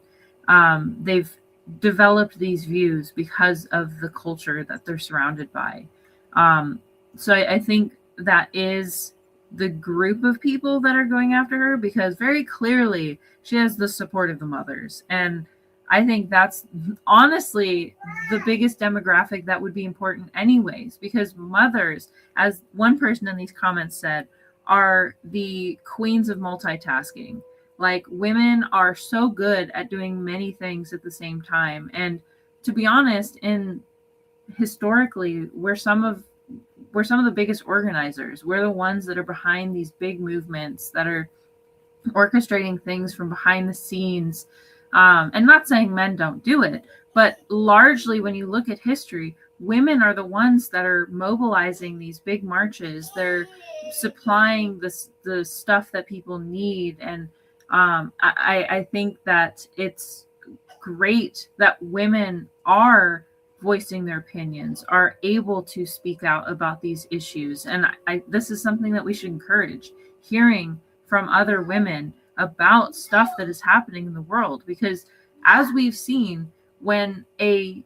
They've developed these views because of the culture that they're surrounded by. So I think that is the group of people that are going after her, because very clearly she has the support of the mothers. And I think that's honestly the biggest demographic that would be important anyways, because mothers, as one person in these comments said, are the queens of multitasking. Like, women are so good at doing many things at the same time. And to be honest, historically, we're some of the biggest organizers. We're the ones that are behind these big movements, that are orchestrating things from behind the scenes. And not saying men don't do it, but largely when you look at history, women are the ones that are mobilizing these big marches. They're supplying the stuff that people need. And I think that it's great that women are voicing their opinions, are able to speak out about these issues. And this is something that we should encourage, hearing from other women about stuff that is happening in the world. Because as we've seen, when a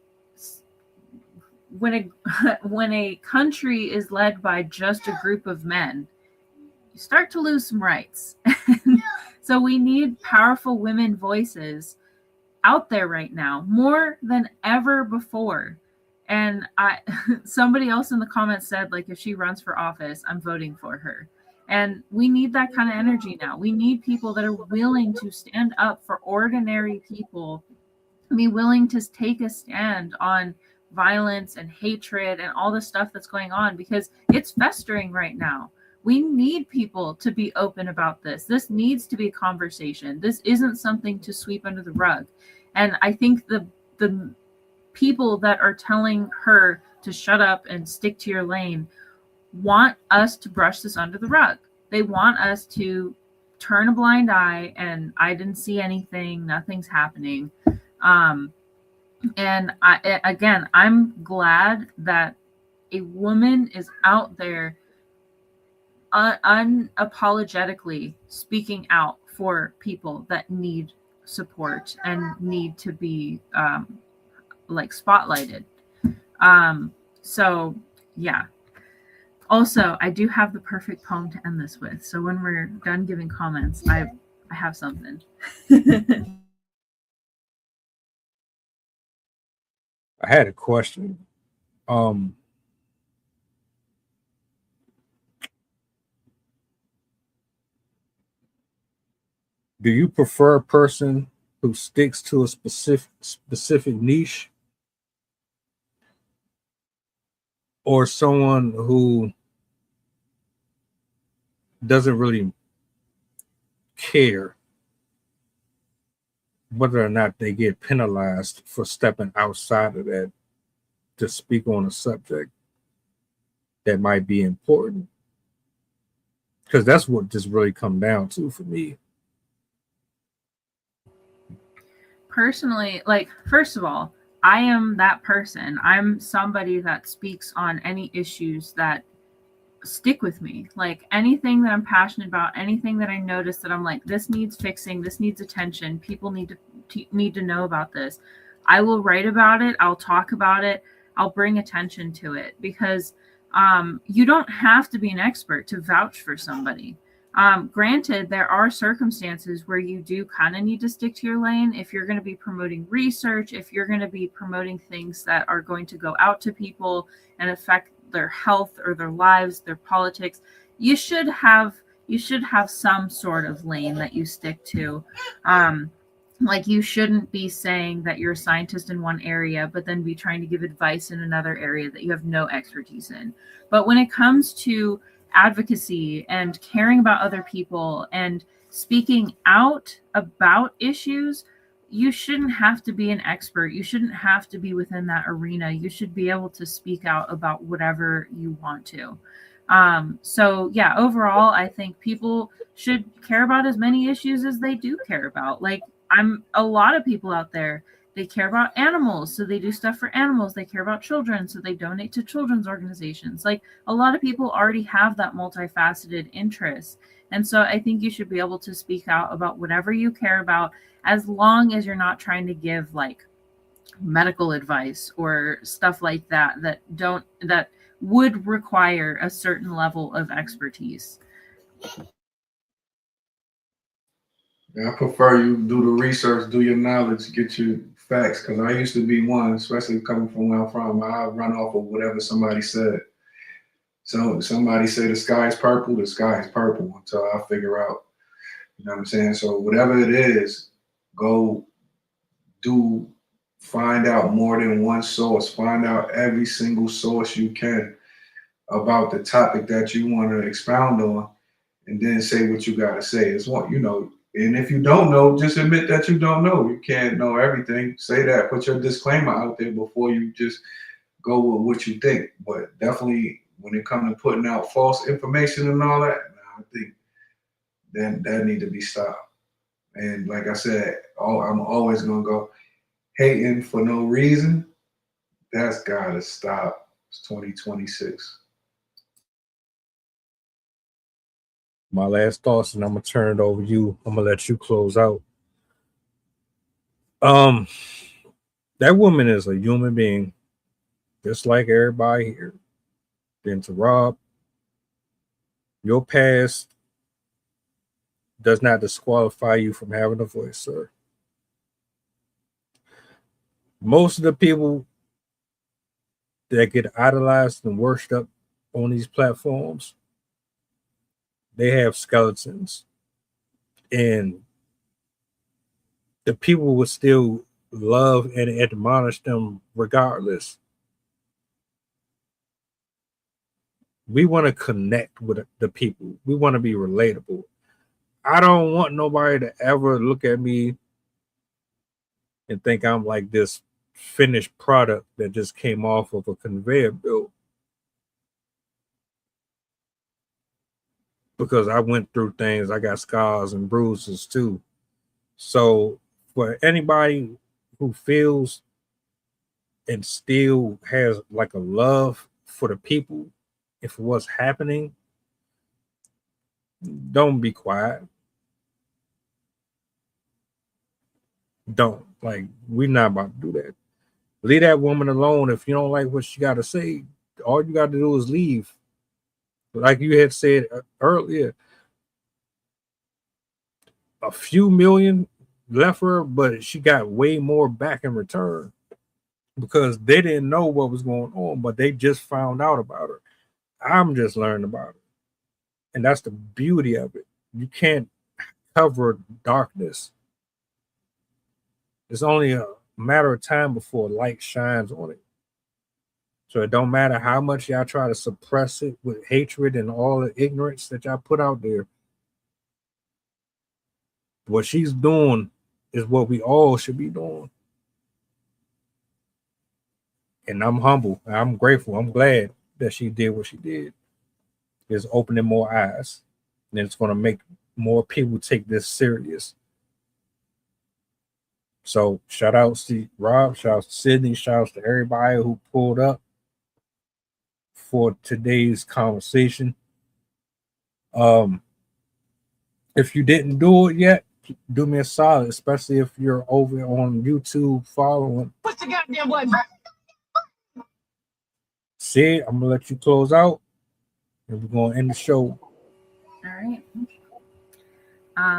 country is led by just a group of men, you start to lose some rights. So we need powerful women voices out there right now, more than ever before. And somebody else in the comments said, like, if she runs for office, I'm voting for her. And we need that kind of energy now. We need people that are willing to stand up for ordinary people, be willing to take a stand on violence and hatred and all the stuff that's going on, because it's festering right now. We need people to be open about this. This needs to be a conversation. This isn't something to sweep under the rug. And I think the people that are telling her to shut up and stick to your lane want us to brush this under the rug. They want us to turn a blind eye and I didn't see anything, nothing's happening. And I'm glad that a woman is out there unapologetically speaking out for people that need support and need to be like spotlighted. So yeah. Also, I do have the perfect poem to end this with. So when we're done giving comments, I have something. I had a question. Do you prefer a person who sticks to a specific niche, or someone who doesn't really care whether or not they get penalized for stepping outside of that to speak on a subject that might be important? Because that's what this really come down to for me. Personally, like, first of all, I am that person. I'm somebody that speaks on any issues that stick with me. Like anything that I'm passionate about, anything that I notice that I'm like, this needs fixing, this needs attention, people need to know about this. I will write about it, I'll talk about it, I'll bring attention to it, because you don't have to be an expert to vouch for somebody. Granted, there are circumstances where you do kind of need to stick to your lane. If you're going to be promoting research, if you're going to be promoting things that are going to go out to people and affect their health or their lives, their politics, you should have some sort of lane that you stick to. Like, you shouldn't be saying that you're a scientist in one area, but then be trying to give advice in another area that you have no expertise in. But when it comes to advocacy and caring about other people and speaking out about issues, you shouldn't have to be an expert. You shouldn't have to be within that arena. You should be able to speak out about whatever you want to. So yeah, overall, I think people should care about as many issues as they do care about. Like, a lot of people out there, they care about animals, so they do stuff for animals. They care about children, so they donate to children's organizations. Like, a lot of people already have that multifaceted interest. And so I think you should be able to speak out about whatever you care about, as long as you're not trying to give like medical advice or stuff like that that would require a certain level of expertise. Yeah, I prefer you do the research, do your knowledge, get your facts. Because I used to be one, especially coming from where I'm from. I run off of whatever somebody said. So somebody say the sky is purple until I figure out. You know what I'm saying? So whatever it is, go find out more than one source. Find out every single source you can about the topic that you want to expound on, and then say what you got to say. It's what, and if you don't know, just admit that you don't know. You can't know everything. Say that. Put your disclaimer out there before you just go with what you think. But definitely, when it comes to putting out false information and all that, I think then that need to be stopped. And like I said, I'm always gonna go hating for no reason. That's gotta stop. It's 2026. My last thoughts, and I'm gonna turn it over to you. I'm gonna let you close out. That woman is a human being, just like everybody here. Then to Rob, your past does not disqualify you from having a voice, sir. Most of the people that get idolized and worshipped up on these platforms, they have skeletons, and the people would still love and admonish them regardless. We want to connect with the people. We want to be relatable. I don't want nobody to ever look at me and think I'm like this finished product that just came off of a conveyor belt. Because I went through things, I got scars and bruises too. So for anybody who feels and still has like a love for the people and for what's happening, don't be quiet. Don't. Like, we're not about to do that. Leave that woman alone. If you don't like what she got to say, all you got to do is leave. Like you had said earlier, a few million left her, but she got way more back in return because they didn't know what was going on, but they just found out about her. I'm just learning about it. And that's the beauty of it. You can't cover darkness. It's only a matter of time before light shines on it. So it don't matter how much y'all try to suppress it with hatred and all the ignorance that y'all put out there. What she's doing is what we all should be doing. And I'm humble. I'm grateful. I'm glad that she did what she did. It's opening more eyes. And it's going to make more people take this serious. So shout out to Rob, shout out to Sydney, shout out to everybody who pulled up for today's conversation. If you didn't do it yet, do me a solid, especially if you're over on YouTube following. What's the goddamn button? Sid, I'm gonna let you close out, and we're gonna end the show. All right.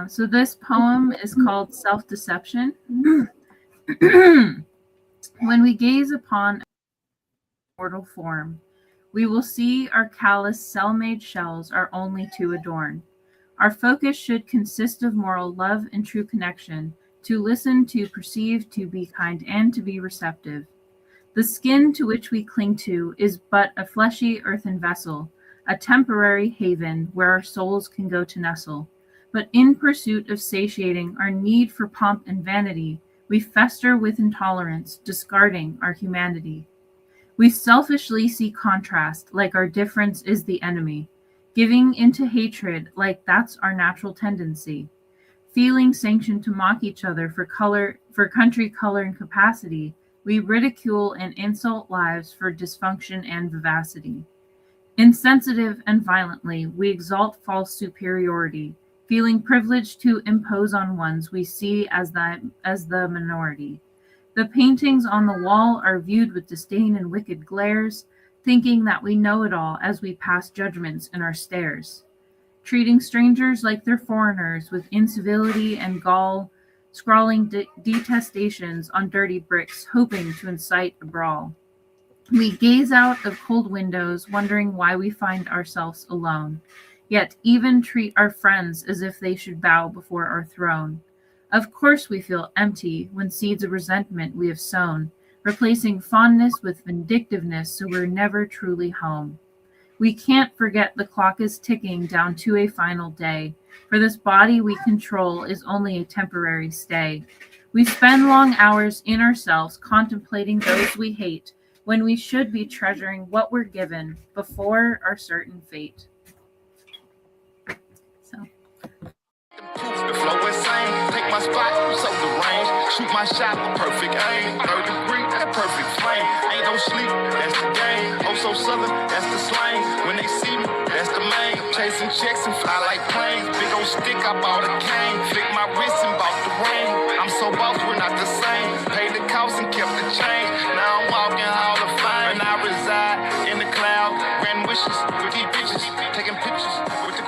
So this poem is called Self-Deception. When we gaze upon a mortal form, we will see our callous cell-made shells are only to adorn. Our focus should consist of moral love and true connection, to listen, to perceive, to be kind, and to be receptive. The skin to which we cling to is but a fleshy earthen vessel, a temporary haven where our souls can go to nestle. But in pursuit of satiating our need for pomp and vanity, we fester with intolerance, discarding our humanity. We selfishly see contrast, like our difference is the enemy, giving into hatred like that's our natural tendency. Feeling sanctioned to mock each other for country, color, and capacity, we ridicule and insult lives for dysfunction and vivacity. Insensitive and violently, we exalt false superiority, feeling privileged to impose on ones we see as the minority. The paintings on the wall are viewed with disdain and wicked glares, thinking that we know it all as we pass judgments in our stares. Treating strangers like they're foreigners with incivility and gall, scrawling detestations on dirty bricks, hoping to incite a brawl. We gaze out of cold windows, wondering why we find ourselves alone, yet even treat our friends as if they should bow before our throne. Of course we feel empty when seeds of resentment we have sown, replacing fondness with vindictiveness so we're never truly home. We can't forget the clock is ticking down to a final day, for this body we control is only a temporary stay. We spend long hours in ourselves contemplating those we hate, when we should be treasuring what we're given before our certain fate. The flow insane, take my spot, so the range. Shoot my shot with perfect aim. 3rd degree, that perfect flame. Ain't no sleep, that's the game. Oh, so southern, that's the slang. When they see me, that's the main. Chasing checks and fly like planes. Big old stick, I bought a cane. Flick my wrist and bought the ring. I'm so boss, we're not the same. Paid the cost and kept the change. Now I'm walking Hall of Fame. And I reside in the cloud. Grand wishes with these bitches. Taking pictures with the